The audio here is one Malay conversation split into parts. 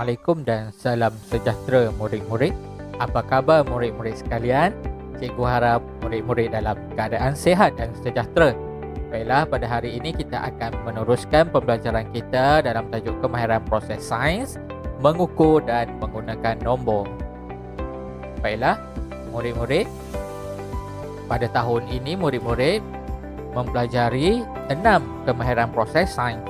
Assalamualaikum dan salam sejahtera murid-murid. Apa khabar murid-murid sekalian? Cikgu harap murid-murid dalam keadaan sihat dan sejahtera. Baiklah, pada hari ini kita akan meneruskan pembelajaran kita dalam tajuk kemahiran proses sains, mengukur dan menggunakan nombor. Baiklah, murid-murid, pada tahun ini murid-murid mempelajari 6 kemahiran proses sains.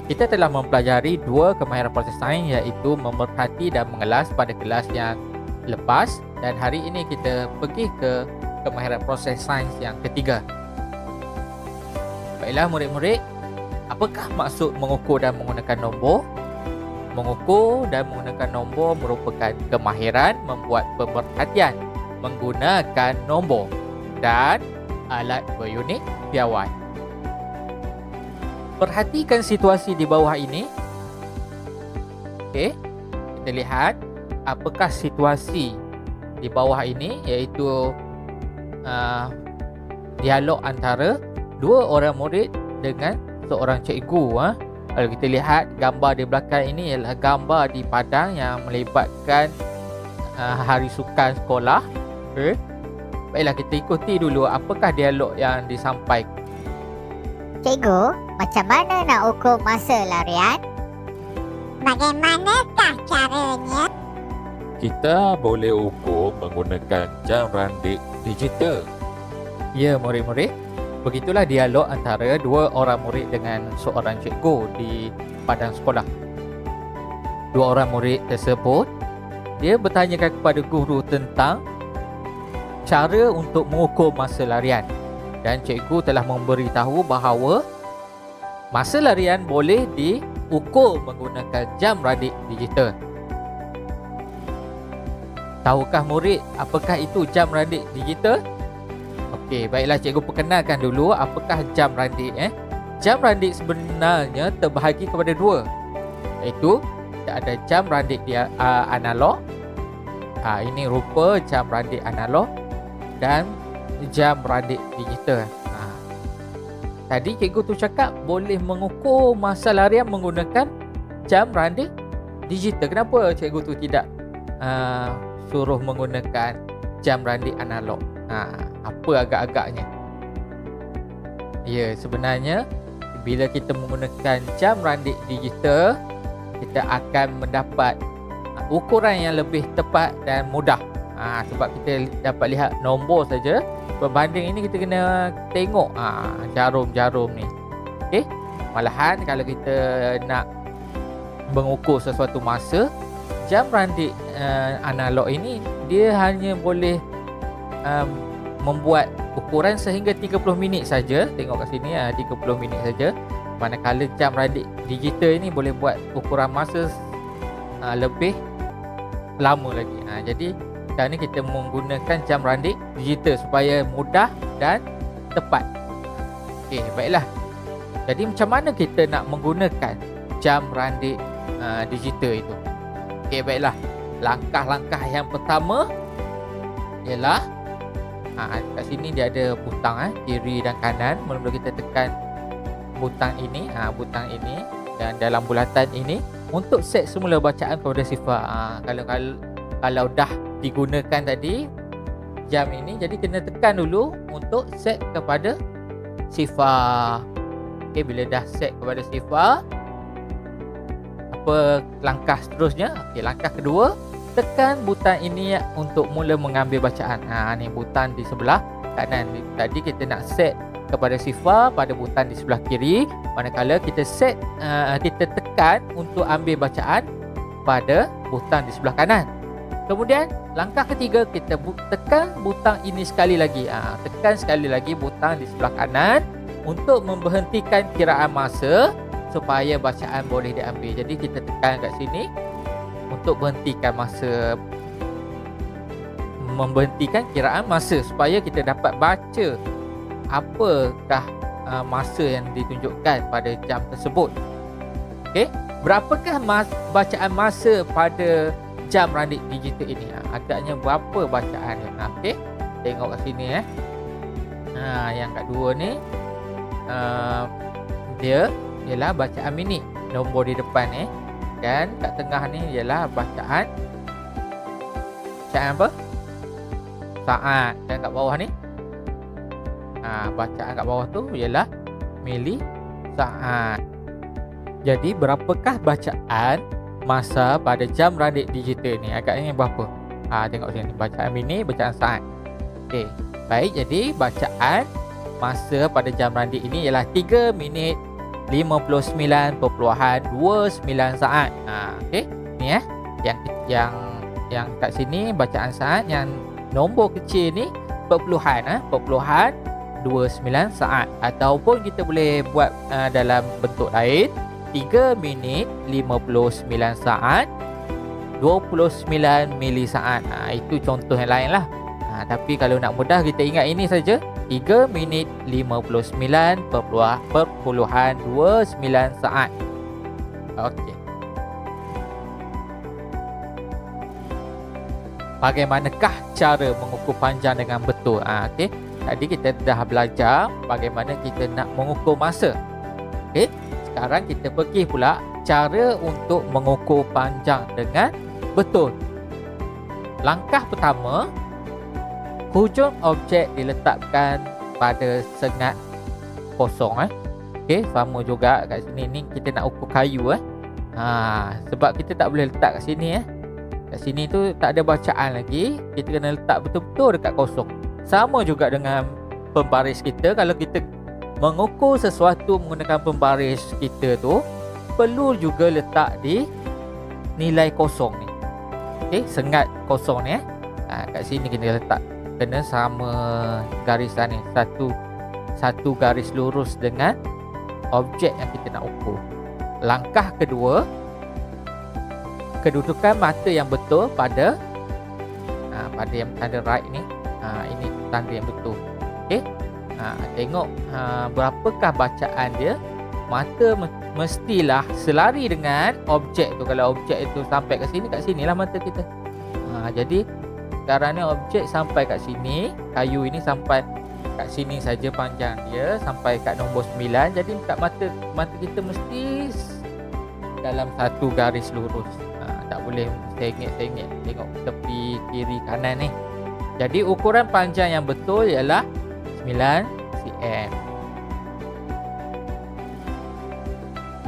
Kita telah mempelajari 2 kemahiran proses sains, iaitu memerhati dan mengelas pada kelas yang lepas, dan hari ini kita pergi ke kemahiran proses sains yang ketiga. Baiklah murid-murid, apakah maksud mengukur dan menggunakan nombor? Mengukur dan menggunakan nombor merupakan kemahiran membuat pemerhatian menggunakan nombor dan alat berunit piawai. Perhatikan situasi di bawah ini. Okey, kita lihat apakah situasi di bawah ini, iaitu dialog antara 2 orang murid dengan seorang cikgu. Kalau kita lihat gambar di belakang ini ialah gambar di padang yang melibatkan hari sukan sekolah. Okey, baiklah, kita ikuti dulu apakah dialog yang disampaikan. Cikgu, macam mana nak ukur masa larian? Bagaimanakah caranya? Kita boleh ukur menggunakan jam randik digital. Ya murid-murid, begitulah dialog antara 2 orang murid dengan seorang cikgu di padang sekolah. 2 orang murid tersebut, dia bertanyakan kepada guru tentang cara untuk mengukur masa larian. Dan cikgu telah memberitahu bahawa masa larian boleh diukur menggunakan jam randik digital. Tahukah murid apakah itu jam randik digital? Okey, baiklah, cikgu perkenalkan dulu apakah jam randik. Jam randik sebenarnya terbahagi kepada 2, iaitu ada jam randik analog. Ini rupa jam randik analog dan jam randik digital. Tadi cikgu tu cakap boleh mengukur masa larian menggunakan jam randik digital. Kenapa cikgu tu tidak suruh menggunakan jam randik analog? Apa agak-agaknya? Ya, sebenarnya bila kita menggunakan jam randik digital, kita akan mendapat ukuran yang lebih tepat dan mudah. Sebab kita dapat lihat nombor saja. Berbanding ini kita kena tengok jarum-jarum ni. Okey, malahan kalau kita nak mengukur sesuatu masa, jam randik analog ini dia hanya boleh membuat ukuran sehingga 30 minit saja. Tengok kat sini 30 minit saja. Manakala jam randik digital ini boleh buat ukuran masa lebih lama lagi. Jadi sekarang ni kita menggunakan jam randik digital supaya mudah dan tepat. Okey, baiklah. Jadi macam mana kita nak menggunakan jam randik digital itu? Okey, baiklah. Langkah-langkah yang pertama ialah kat sini dia ada butang kiri dan kanan. Mula-mula kita tekan butang ini, dan dalam bulatan ini untuk set semula bacaan kepada sifar. Kalau dah digunakan tadi jam ini, jadi kena tekan dulu untuk set kepada sifar. Okey, bila dah set kepada sifar, apa langkah seterusnya? Okey, langkah kedua, tekan butang ini untuk mula mengambil bacaan. Ni butang di sebelah kanan. Tadi kita nak set kepada sifar pada butang di sebelah kiri, manakala kita set kita tekan untuk ambil bacaan pada butang di sebelah kanan. Kemudian langkah ketiga, kita tekan butang ini sekali lagi. Tekan sekali lagi butang di sebelah kanan untuk memberhentikan kiraan masa supaya bacaan boleh diambil. Jadi kita tekan kat sini untuk berhentikan masa, memberhentikan kiraan masa supaya kita dapat baca apakah masa yang ditunjukkan pada jam tersebut. Okey, berapakah bacaan masa pada jam randik digital ini? Agaknya berapa bacaan dia? Okey, tengok kat sini yang kat 2 ni dia ialah bacaan minit, nombor di depan Dan kat tengah ni ialah bacaan apa? Saat. Dan kat bawah ni bacaan kat bawah tu ialah mili saat. Jadi berapakah bacaan masa pada jam randik digital ni? Agaknya berapa? Tengok sini, bacaan minit, bacaan saat. Okey. Baik, jadi bacaan masa pada jam randik ini ialah 3 minit 59.29 saat. Okey. Ni yang kat sini bacaan saat, yang nombor kecil ni perpuluhan 29 saat, ataupun kita boleh buat dalam bentuk lain 3 minit 59 saat 29 milisaat. Itu contoh yang lain lah. Tapi kalau nak mudah, kita ingat ini saja, 3 minit 59.29 saat. Okey. Bagaimanakah cara mengukur panjang dengan betul? Okey. Tadi kita dah belajar bagaimana kita nak mengukur masa. Okey. Sekarang kita pergi pula cara untuk mengukur panjang dengan betul. Langkah pertama, hujung objek diletakkan pada sengat kosong. Okey, sama juga kat sini ni kita nak ukur kayu. Sebab kita tak boleh letak kat sini. Kat sini tu tak ada bacaan lagi. Kita kena letak betul-betul dekat kosong. Sama juga dengan pembaris kita. Kalau kita mengukur sesuatu menggunakan pembaris kita tu, perlu juga letak di nilai kosong ni. Okey, sengat kosong ni. Kat sini kita letak. Kena sama garisan ni. Satu garis lurus dengan objek yang kita nak ukur. Langkah kedua, kedudukan mata yang betul pada yang tanda right ni. Ini tanda yang betul. Okey. Tengok berapakah bacaan dia. Mata mestilah selari dengan objek tu. Kalau objek itu sampai kat sinilah mata kita. Jadi sekarang ni objek sampai kat sini, kayu ini sampai kat sini saja panjang dia, sampai kat nombor 9. Jadi kat mata kita mesti dalam satu garis lurus. Tak boleh sengit-sengit tengok tepi kiri kanan ni. Jadi ukuran panjang yang betul ialah 9 cm.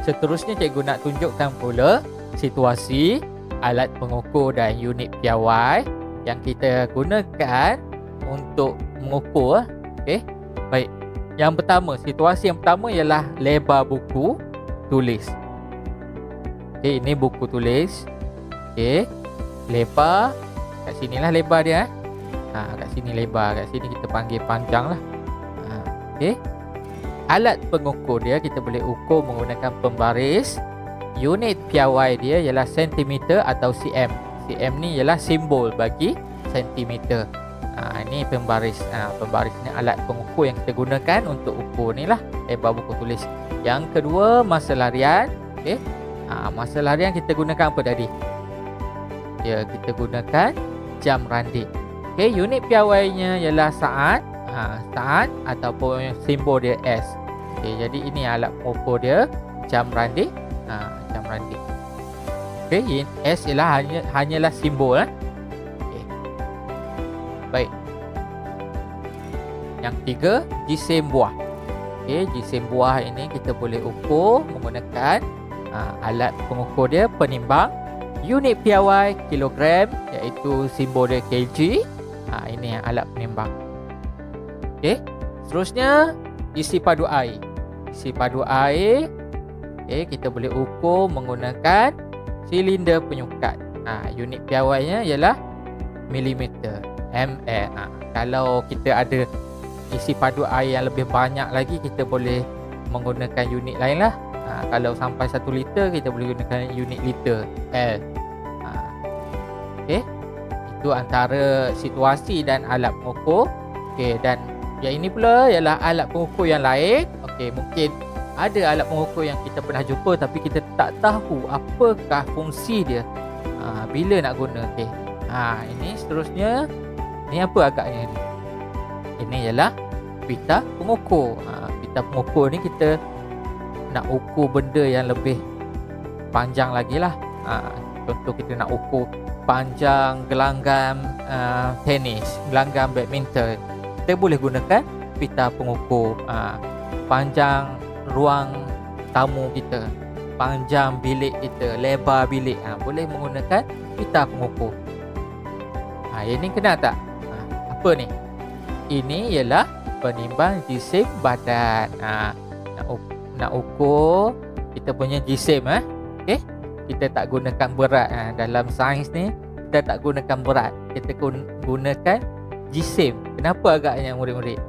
Seterusnya cikgu nak tunjukkan pula situasi alat pengukur dan unit piawai yang kita gunakan untuk mengukur. Okey. Baik. Yang pertama, situasi yang pertama ialah lebar buku tulis. Okey, ini buku tulis. Okey. Lebar kat sinilah lebar dia. Kat sini lebar, kat sini kita panggil panjang lah. Okey. Alat pengukur dia kita boleh ukur menggunakan pembaris. Unit piawai dia ialah sentimeter atau cm. Cm ni ialah simbol bagi sentimeter. Ini pembaris. Pembaris ni alat pengukur yang kita gunakan untuk ukur ni lah lebar buku tulis. Yang kedua, masa larian. Okey. Masa larian kita gunakan apa tadi? Ya, kita gunakan jam randik. Okey, unit piawainya ialah saat. Saat ataupun simbol dia S. Okey, jadi ini alat pengukur dia, jam randik. Jam randik. Okey, S ialah hanyalah simbol. Okey. Baik. Yang ketiga, jisim buah. Okey, jisim buah ini kita boleh ukur menggunakan alat pengukur dia penimbang. Unit piawai kilogram, iaitu simbol dia kg. Ini alat penimbang. Okey. Seterusnya, isi padu air. Isi padu air, kita boleh ukur menggunakan silinder penyukat. Unit piawainya ialah milimeter, ml. Kalau kita ada isi padu air yang lebih banyak lagi, kita boleh menggunakan unit lain lah. Kalau sampai 1 liter, kita boleh gunakan unit liter, L. Okey. Itu antara situasi dan alat pengukur. Okey, dan yang ini pula ialah alat pengukur yang lain. Okey, mungkin ada alat pengukur yang kita pernah jumpa tapi kita tak tahu apakah fungsi dia. Bila nak guna. Okey. Ini seterusnya, ni apa agaknya ni? Ini ialah pita pengukur. Pita pengukur ni kita nak ukur benda yang lebih panjang lagi lah. Contoh kita nak ukur panjang gelanggang tenis, gelanggang badminton, kita boleh gunakan pita pengukur. Panjang ruang tamu kita, panjang bilik kita, lebar bilik, boleh menggunakan pita pengukur. Ini kenal tak? Apa ni? Ini ialah penimbang jisim badan. Nak ukur kita punya jisim. Okay? Kita tak gunakan berat. Dalam sains ni kita tak gunakan berat, kita gunakan jisim. Kenapa agaknya murid-murid?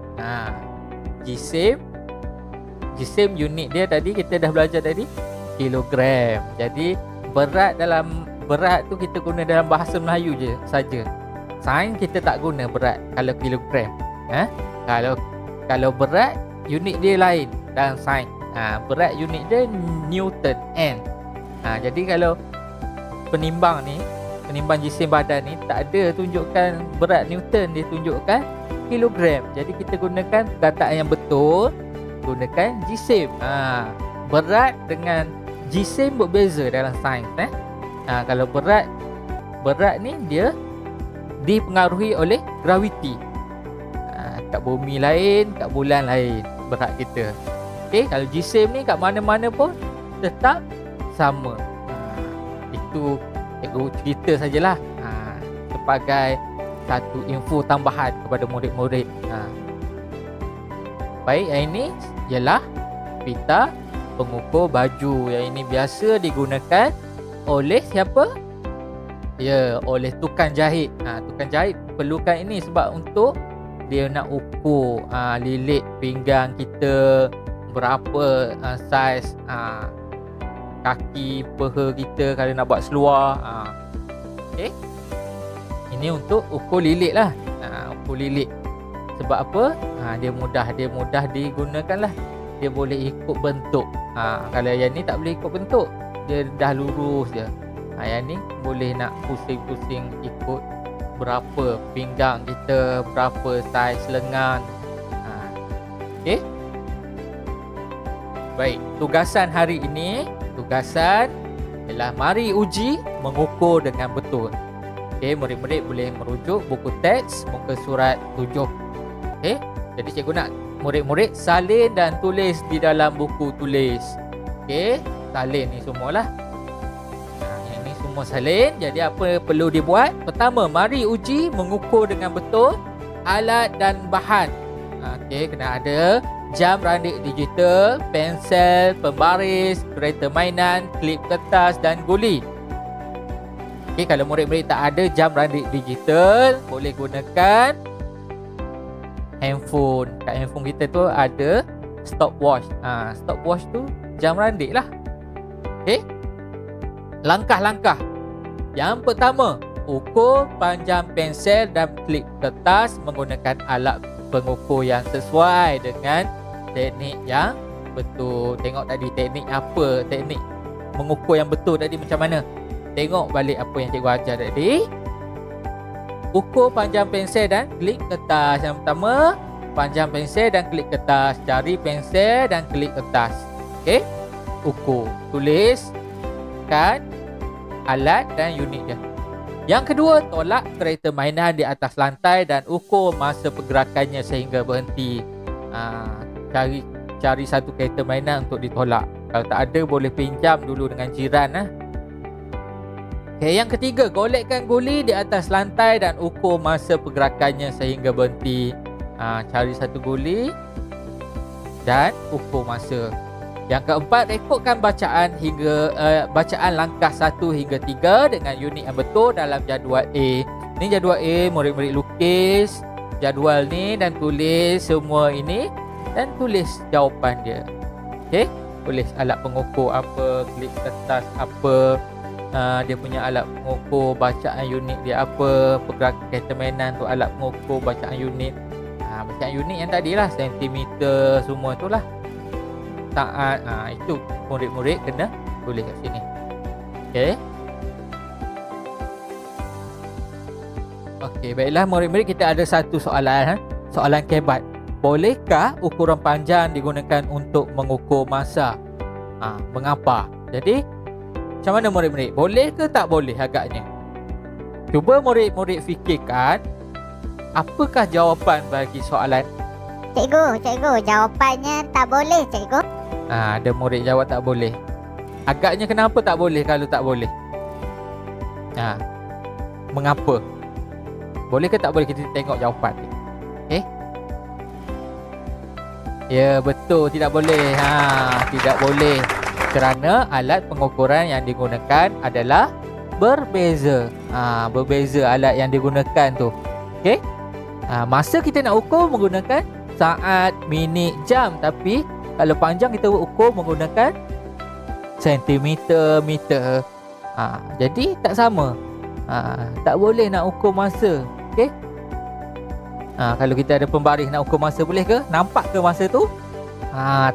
Jisim unit dia tadi kita dah belajar tadi kilogram. Jadi berat tu kita guna dalam bahasa Melayu je saja. Sains kita tak guna berat kalau kilogram. Kalau berat unit dia lain dalam sains. Berat unit dia Newton N. Jadi kalau penimbang jisim badan ni tak ada tunjukkan berat Newton, dia tunjukkan kilogram. Jadi kita gunakan perkataan yang betul, gunakan jisim. Berat dengan jisim berbeza dalam sains. Kalau berat ni dia dipengaruhi oleh graviti. Kat bumi lain, kat bulan lain berat kita. Okay, kalau jisim ni kat mana-mana pun tetap sama. Itu cikgu cerita sajalah sebagai satu info tambahan kepada murid-murid. Baik, yang ini ialah pita pengukur baju. Yang ini biasa digunakan oleh siapa? Ya, oleh tukang jahit. Tukang jahit perlukan ini sebab untuk dia nak ukur lilit pinggang kita, berapa saiz kaki peha kita kalau nak buat seluar. Okay. Ini untuk ukur lilit lah. Ukur lilit. Sebab apa? Dia mudah digunakan lah. Dia boleh ikut bentuk. Kalau yang ni tak boleh ikut bentuk, dia dah lurus je. Yang ni boleh nak pusing-pusing ikut berapa pinggang kita, berapa saiz lengan. Okay. Baik, tugasan hari ini ialah mari uji mengukur dengan betul. Okay, murid-murid boleh merujuk buku teks muka surat 7. Okay, jadi cikgu nak murid-murid salin dan tulis di dalam buku tulis. Okay, salin ni semualah. Yang ni semua salin. Jadi apa perlu dibuat? Pertama, mari uji mengukur dengan betul alat dan bahan. Okay, kena ada jam randik digital, pensel, pembaris, kereta mainan, klip kertas dan guli. Okay, kalau murid-murid tak ada jam randik digital, boleh gunakan handphone. Kat handphone kita tu ada stopwatch. Stopwatch tu jam randik lah. Okay, langkah-langkah. Yang pertama, ukur panjang pensel dan klip kertas menggunakan alat pengukur yang sesuai dengan teknik yang betul. Tengok tadi teknik apa, teknik mengukur yang betul tadi macam mana. Tengok balik apa yang cikgu ajar tadi. Ukur panjang pensel dan klip kertas. Yang pertama, panjang pensel dan klip kertas. Cari pensel dan klip kertas. Okey, ukur, tuliskan alat dan unit dia. Yang kedua, tolak kereta mainan di atas lantai dan ukur masa pergerakannya sehingga berhenti. Cari satu kereta mainan untuk ditolak. Kalau tak ada, boleh pinjam dulu dengan jiran. Okay, yang ketiga, golekkan guli di atas lantai dan ukur masa pergerakannya sehingga berhenti. Cari satu guli dan ukur masa. Yang keempat, rekodkan bacaan langkah 1 hingga 3 dengan unit yang betul dalam jadual A. Ni jadual A, murid-murid lukis jadual ni dan tulis semua ini dan tulis jawapan dia. Okey, tulis alat pengukur apa, klip kertas apa, dia punya alat pengukur bacaan unit dia apa, pergerakan kereta mainan tu alat pengukur bacaan unit. Bacaan unit yang tadilah sentimeter semua itulah. Saat itu murid-murid kena tulis kat sini. Okey. Okey, baiklah murid-murid, kita ada satu soalan, soalan kebat. Bolehkah ukuran panjang digunakan untuk mengukur masa? Mengapa? Jadi Macam mana murid-murid? Boleh ke tak boleh agaknya? Cuba murid-murid fikirkan, apakah jawapan bagi soalan? Cikgu, jawapannya tak boleh, cikgu. Ada murid jawab tak boleh. Agaknya kenapa tak boleh kalau tak boleh? Mengapa? Boleh ke tak boleh, kita tengok jawapan dia. Okay? Ya, betul, tidak boleh. Tidak boleh. Kerana alat pengukuran yang digunakan adalah berbeza. Berbeza alat yang digunakan tu. Okey? Masa kita nak ukur menggunakan saat, minit, jam. Tapi kalau panjang kita ukur menggunakan sentimeter, meter. Jadi tak sama. Tak boleh nak ukur masa. Okey? Kalau kita ada pembaris nak ukur masa, boleh ke? Nampak ke masa tu?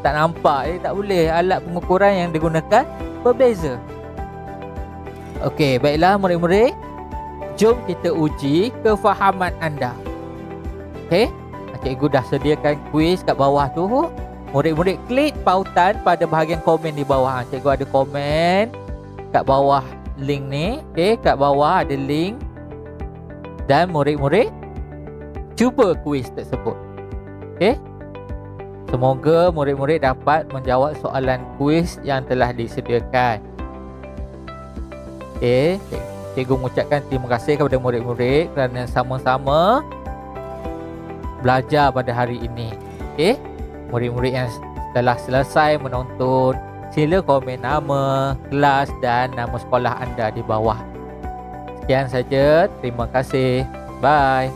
Tak nampak. Tak boleh. Alat pengukuran yang digunakan berbeza. Okey, baiklah murid-murid. Jom kita uji kefahaman anda. Okey? Cikgu dah sediakan kuis kat bawah tu. Murid-murid klik pautan pada bahagian komen di bawah. Cikgu ada komen kat bawah link ni. Okey, kat bawah ada link. Dan murid-murid cuba kuis tersebut. Okey? Semoga murid-murid dapat menjawab soalan kuis yang telah disediakan. Okey, cikgu mengucapkan terima kasih kepada murid-murid kerana sama-sama belajar pada hari ini. Okey, murid-murid yang telah selesai menonton, sila komen nama, kelas dan nama sekolah anda di bawah. Sekian saja, terima kasih. Bye.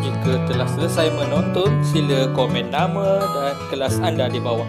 Jika telah selesai menonton, sila komen nama dan kelas anda di bawah.